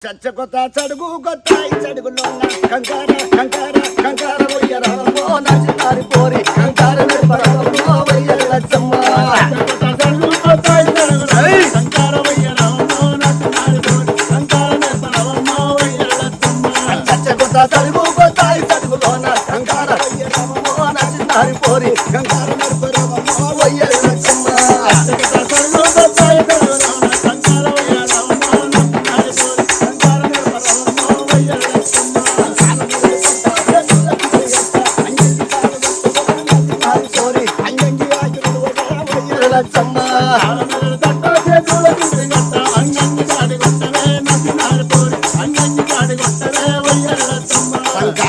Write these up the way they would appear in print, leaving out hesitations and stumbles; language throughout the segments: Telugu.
చచ్చకొత్త చడుగు కొత్త చడుగులో కంకార కంకార కంకార వయ్యరామో నచ్చినారి పోరి కంకార నడపరామో వయ్యర లచ్చమ్మ చడుగు కొత్త చడుగులో కంకార వయ్యరామో నచ్చినారి పోరి కంకార నడపరామో వయ్యర లచ్చమ్మ చచ్చకొత్త చడుగు కొత్త చడుగులో కంకార వయ్యరామో నచ్చినారి పోరి కంకార నడపరామో వయ్యర లచ్చమ్మ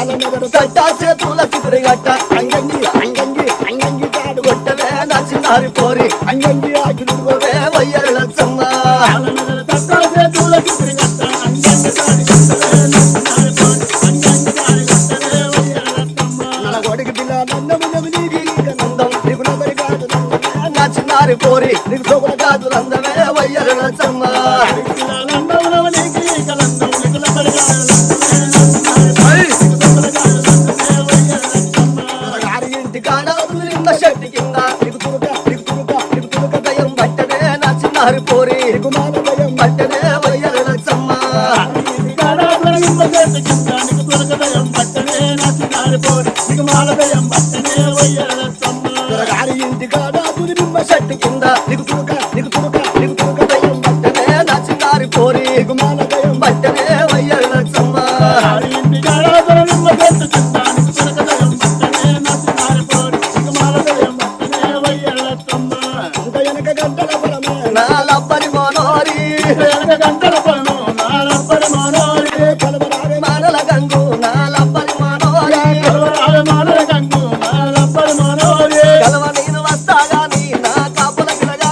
చడుగు కొత్త చడుగులో పోరి అంగంగి ఆగిడుగోవే వయ్యర లచ్చమ్మ నలగొడికి పిల్ల నా చిన్నారి పోరి నీకు సోకుల కాదు రందమే వయ్యర లచ్చమ్మ ఇంటి కాడ చెట్టు కింద పోరి గుమాల భయం పట్టనే వయ్యర లచ్చమ్మ గారి ఇంటి కాడ తుది నిమ్మ చెట్టు కింద నీకు తురుక భయం పట్టనే నా చిన్నారి పోరి గుమాల భయం పట్టనే వయ్యర లచ్చమ్మ మానల గంగు నాలబ్బరి మనోరి కలవ నేను వస్తాగా నీ నా కాపుల పిల్లగా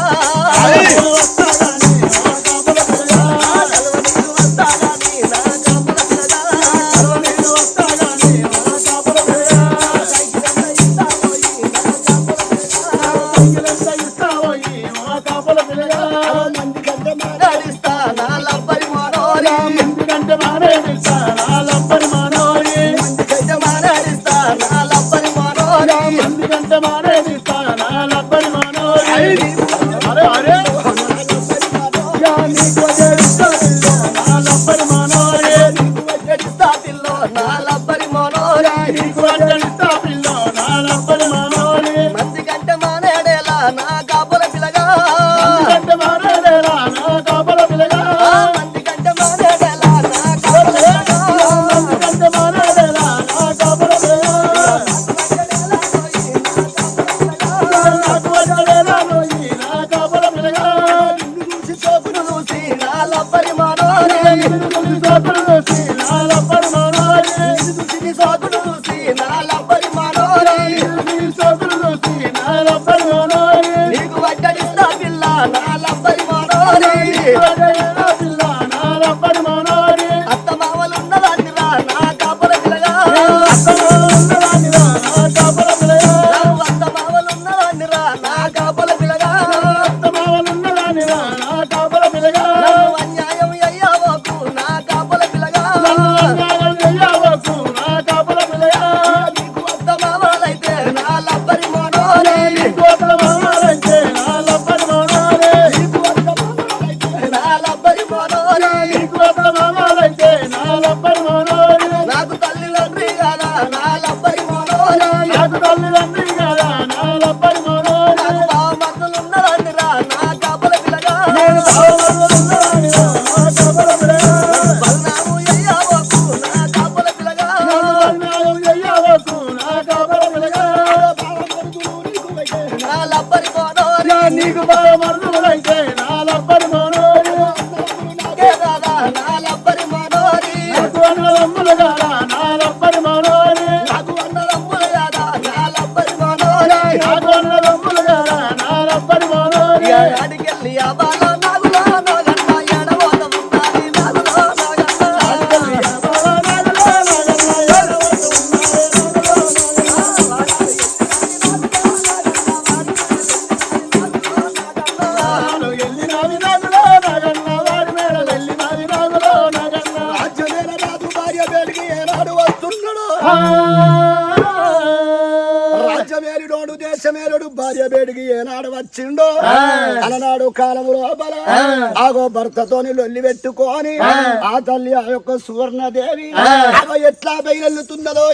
ఎల్లి నావి నాగులో నగన్న వాడి మేడ వెళ్ళి నావి నాగులో నగన్న రాజ్యమేలుడోడు దేశమేలుడు భార్య బేడికి ఏనాడు వచ్చిండో అలనాడు కాలములో బల ఆగో భర్తతోని లొల్లి పెట్టుకొని ఆ తల్లి ఆ యొక్క సువర్ణదేవి ఎట్లా బయలుతున్నదో